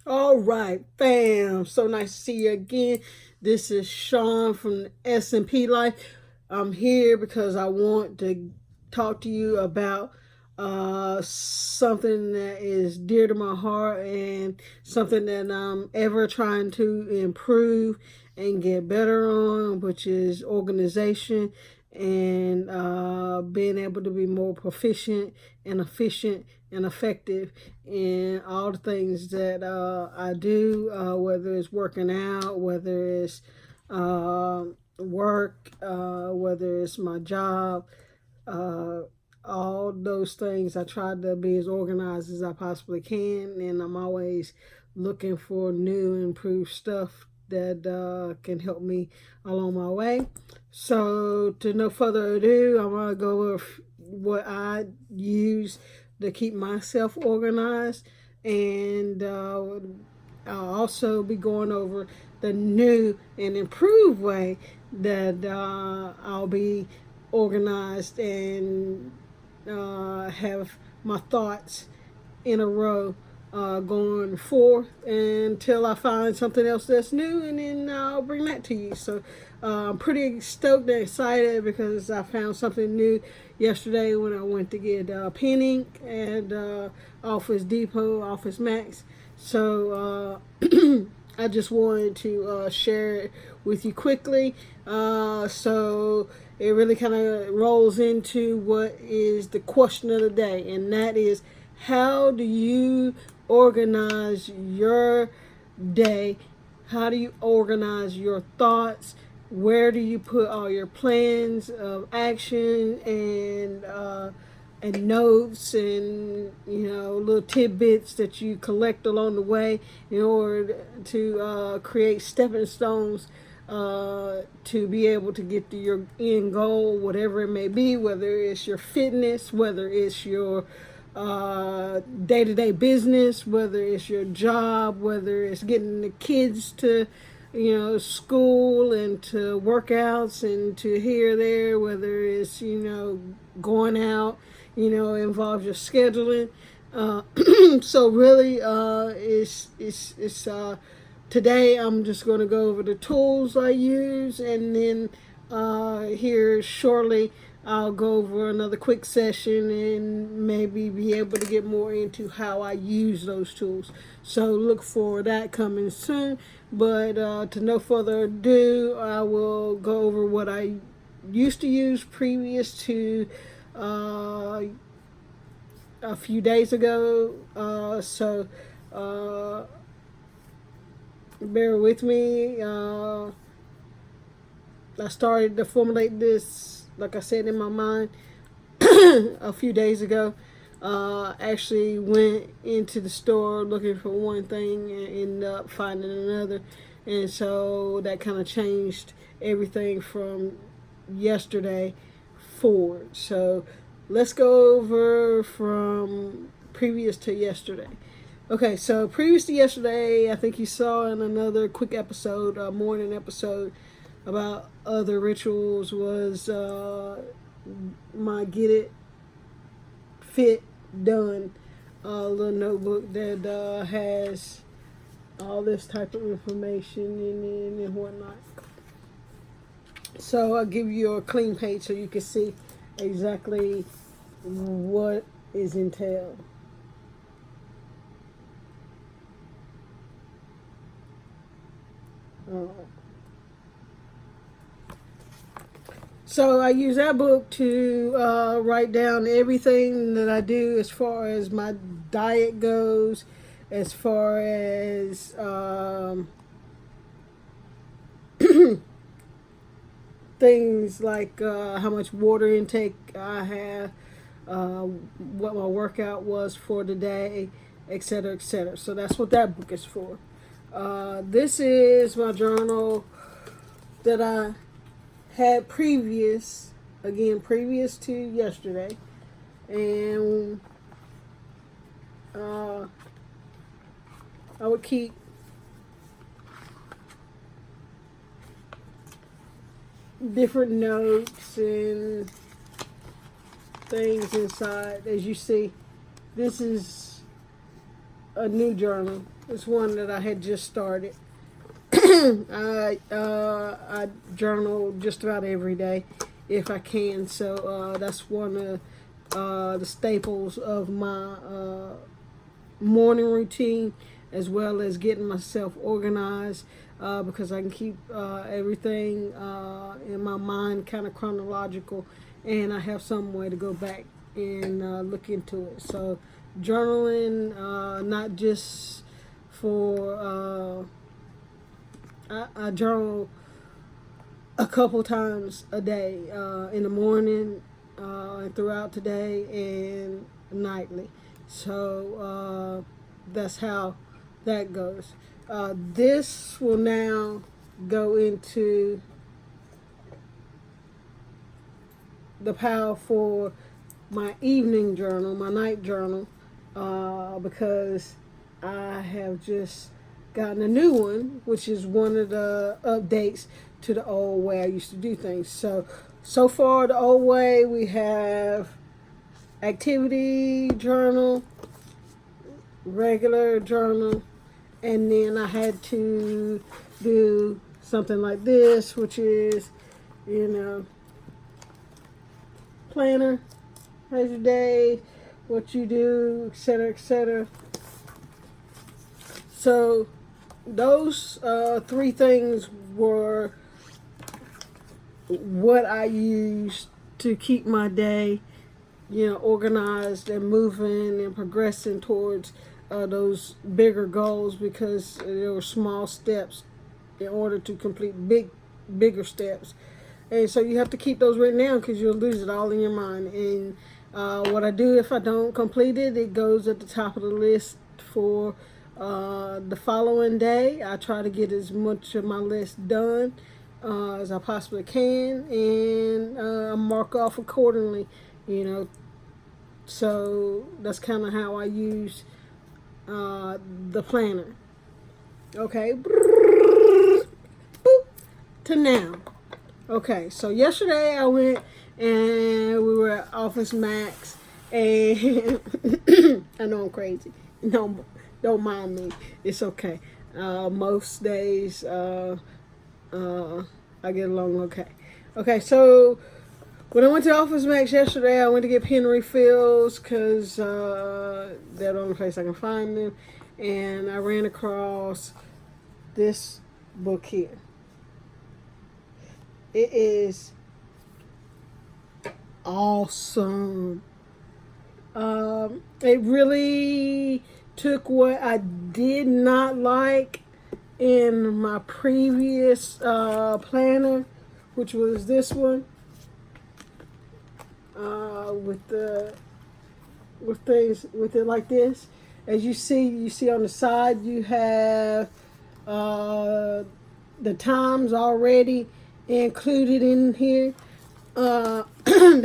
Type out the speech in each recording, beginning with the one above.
All right, fam. So nice to see you again. This is Sean from S&P Life. I'm here because I want to talk to you about something that is dear to my heart and something that I'm ever trying to improve and get better on, which is organization and being able to be more proficient and efficient and effective in all the things that I do, whether it's working out, whether it's work, whether it's my job, uh, all those things. I try to be as organized as I possibly can, and I'm always looking for new, improved stuff that can help me along my way. So, to no further ado, I'm gonna go over what I use to keep myself organized, and I'll also be going over the new and improved way that I'll be organized and have my thoughts in a row going forth until I find something else that's new, and then I'll bring that to you. So I'm pretty stoked and excited because I found something new yesterday when I went to get pen ink at Office Depot, Office Max. So I just wanted to share it with you quickly. So it really kind of rolls into what is the question of the day, and that is, how do you organize your day? How do you organize your thoughts? Where do you put all your plans of action and notes and little tidbits that you collect along the way in order to create stepping stones to be able to get to your end goal, whatever it may be, whether it's your fitness, whether it's your day-to-day business, whether it's your job, whether it's getting the kids to school and to workouts and to here there, whether it's going out, involves your scheduling. uh, so really it's today I'm just going to go over the tools I use, and then here shortly I'll go over another quick session and maybe be able to get more into how I use those tools. So look for that coming soon. But to no further ado, I will go over what I used to use previous to uh, a few days ago. So uh, bear with me. I started to formulate this, like I said, in my mind a few days ago. Actually went into the store looking for one thing and ended up finding another. And so that kind of changed everything from yesterday forward. So let's go over from previous to yesterday. Okay, so previous to yesterday, I think you saw in another quick episode, morning episode, about other rituals was my Get It Fit Done little notebook that has all this type of information in it and whatnot. So I'll give you a clean page so you can see exactly what is entailed. Uh, So I use that book to write down everything that I do as far as my diet goes, as far as things like how much water intake I have, what my workout was for the day, etc., etc. So that's what that book is for. This is my journal that I had previous to yesterday, and uh, I would keep different notes and things inside. As you see, this is a new journal. It's one that I had just started. I journal just about every day if I can. So that's one of the staples of my morning routine, as well as getting myself organized, because I can keep everything in my mind kind of chronological, and I have some way to go back and look into it. So journaling, not just for I journal a couple times a day, in the morning, and throughout the day, and nightly. So that's how that goes. This will now go into the pile for my evening journal, my night journal, because I have just gotten a new one, which is one of the updates to the old way I used to do things. So far, the old way, we have activity journal, regular journal, and then I had to do something like this, which is, planner, how's your day, what you do, etc., etc. So those three things were what I used to keep my day, organized and moving and progressing towards those bigger goals, because there were small steps in order to complete bigger steps. And so you have to keep those written down, because you'll lose it all in your mind. And what I do, if I don't complete it, it goes at the top of the list for the following day. I try to get as much of my list done as I possibly can, and mark off accordingly, So that's kind of how I use the planner. Okay. Boop. To now. Okay, so yesterday I went and we were at Office Max, and I know I'm crazy. No, don't mind me. It's okay. Most days I get along okay. Okay, so when I went to Office Max yesterday, I went to get pen refills, because they're the only place I can find them, and I ran across this book here. It is awesome. It really took what I did not like in my previous planner, which was this one, with it like this. As you see on the side, you have the times already included in here. That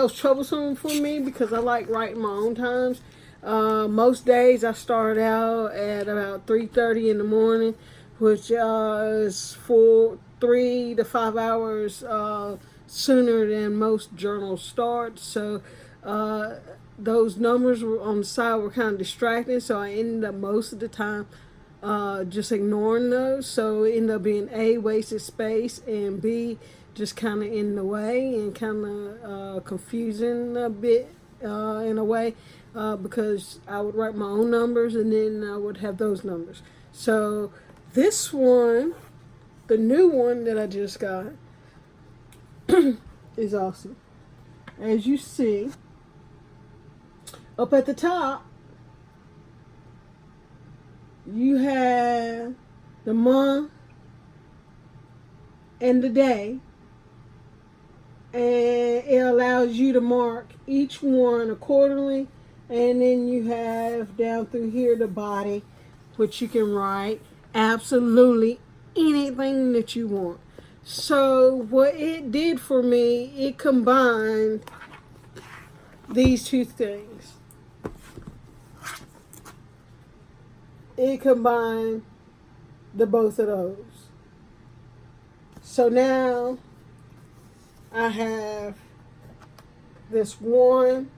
was troublesome for me, because I like writing my own times. Most days I start out at about 3:30 in the morning, which is 3 to 5 hours sooner than most journals start. So those numbers were on the side were kind of distracting, so I ended up most of the time just ignoring those. So it ended up being A, wasted space, and B, just kind of in the way, and kind of confusing a bit in a way, because I would write my own numbers, and then I would have those numbers. So this one, the new one that I just got, is awesome. As you see, up at the top, you have the month and the day, and it allows you to mark each one accordingly. And then you have down through here the body, which you can write absolutely anything that you want. So what it did for me, it combined these two things. It combined the both of those. So now I have this one.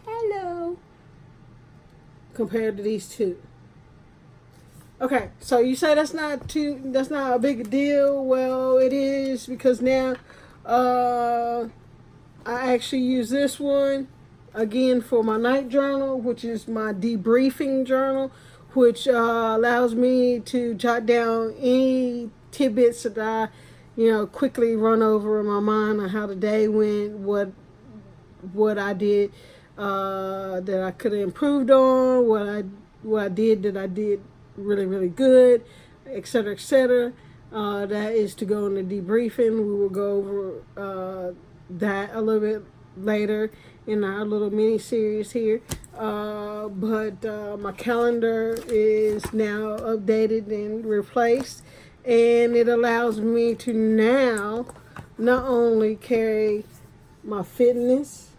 Hello. compared to these two. Okay, so you say that's not a big deal. Well, it is, because now I actually use this one again for my night journal, which is my debriefing journal, which allows me to jot down any tidbits that I, quickly run over in my mind on how the day went, what I did that I could have improved on, what I did that I did really, really good, etc., etc. That is to go in the debriefing. We will go over that a little bit later in our little mini series here. But my calendar is now updated and replaced, and it allows me to now not only carry my fitness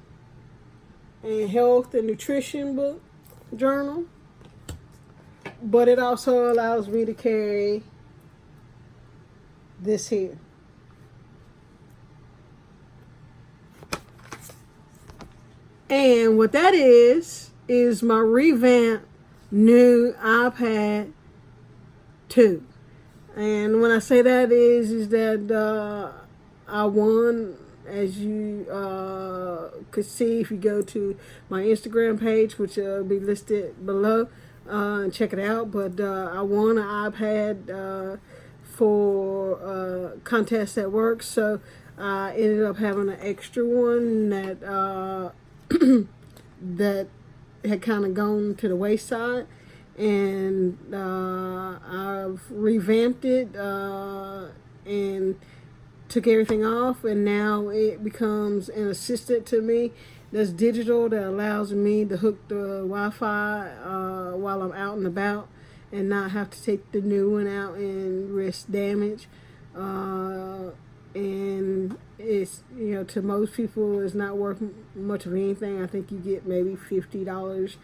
and health and nutrition book journal, but it also allows me to carry this here. And what that is my revamped new iPad 2. And when I say that is that I won, as you could see if you go to my Instagram page, which will be listed below, and check it out. But I won an iPad for a contest at work, so I ended up having an extra one that that had kind of gone to the wayside, and I've revamped it and took everything off, and now it becomes an assistant to me that's digital, that allows me to hook the Wi-Fi while I'm out and about and not have to take the new one out and risk damage. And it's, to most people, it's not worth much of anything. I think you get maybe $50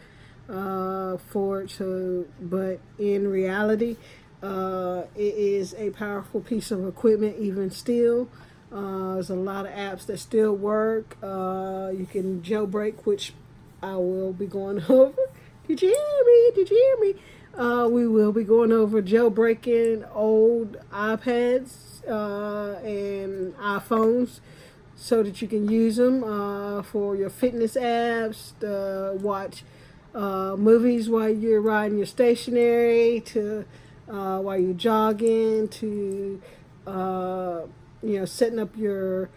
for it. So, but in reality, it is a powerful piece of equipment even still. There's a lot of apps that still work. You can jailbreak, which I will be going over. Did you hear me? Did you hear me? We will be going over jailbreaking old iPads and iPhones so that you can use them for your fitness apps, to watch movies while you're riding your stationary, to while you're jogging, to setting up your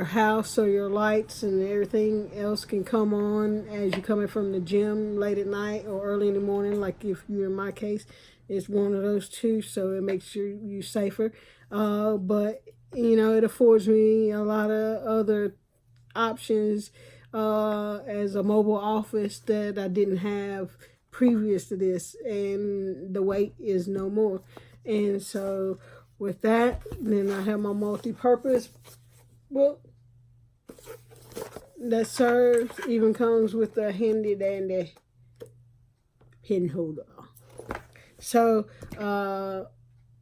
house so your lights and everything else can come on as you're coming from the gym late at night or early in the morning. Like if you, in my case, it's one of those two, so it makes you safer. But it affords me a lot of other options as a mobile office that I didn't have previous to this, and the wait is no more. And so with that, then I have my multi-purpose book that serves, even comes with a handy dandy pen holder. So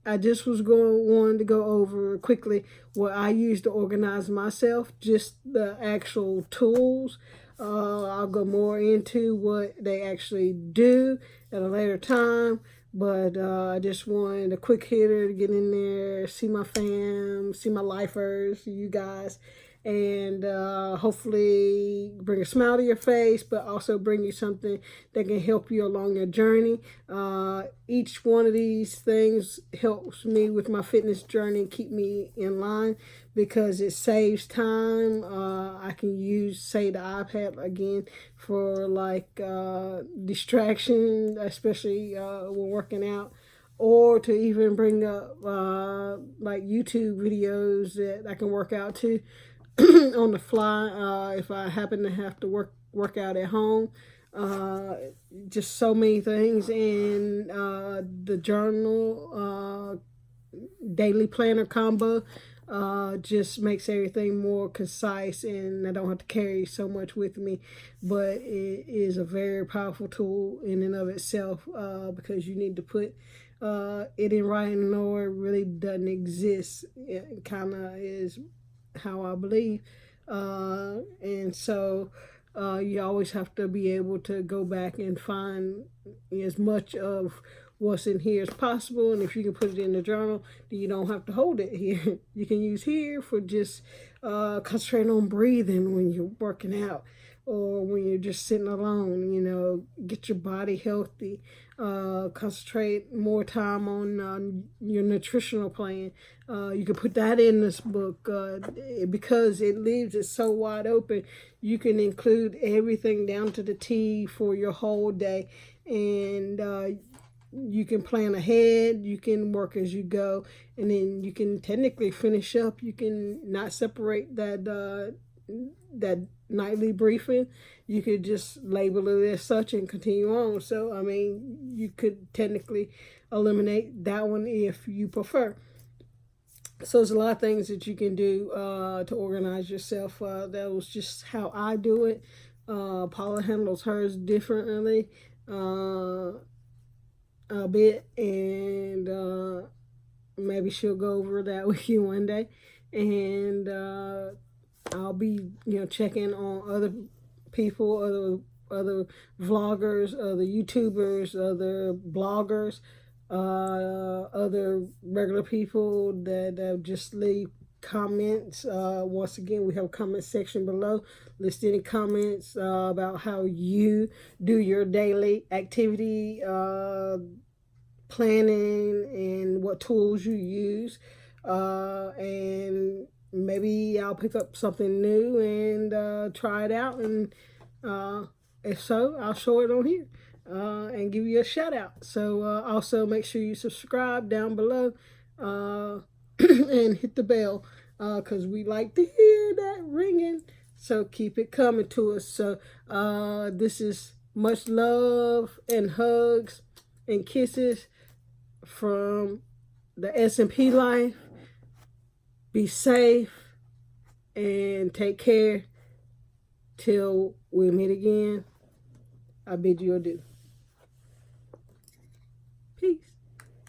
I just wanted to go over quickly what I use to organize myself, just the actual tools. I'll go more into what they actually do at a later time, but I just wanted a quick hitter to get in there, see my fam, see my lifers, you guys, and hopefully bring a smile to your face, but also bring you something that can help you along your journey. Each one of these things helps me with my fitness journey, keep me in line, because it saves time. I can use, say, the iPad again for like distraction, especially when working out, or to even bring up like YouTube videos that I can work out to on the fly if I happen to have to work out at home. Just so many things. And the journal daily planner combo just makes everything more concise, and I don't have to carry so much with me. But it is a very powerful tool in and of itself, because you need to put it in writing, or it really doesn't exist. It kind of is how I believe. And so You always have to be able to go back and find as much of what's in here as possible. And if you can put it in the journal, then you don't have to hold it here. You can use here for just concentrating on breathing when you're working out, or when you're just sitting alone, you know, get your body healthy, concentrate more time on your nutritional plan. You can put that in this book because it leaves it so wide open. You can include everything down to the T for your whole day, and you can plan ahead, you can work as you go, and then you can technically finish up. You can not separate that nightly briefing. You could just label it as such and continue on. So, I mean, you could technically eliminate that one if you prefer. So there's a lot of things that you can do to organize yourself. That was just how I do it. Paula handles hers differently a bit, and maybe she'll go over that with you one day. And I'll be, you know, checking on other people, other vloggers, other YouTubers, other bloggers, other regular people that just leave comments. Once again, we have a comment section below. List any comments about how you do your daily activity planning and what tools you use, and maybe I'll pick up something new and try it out, and if so, I'll show it on here and give you a shout out. So also make sure you subscribe down below and hit the bell, because we like to hear that ringing. So keep it coming to us. So this is much love and hugs and kisses from the S&P Life. Be safe and take care till we meet again. I bid you adieu.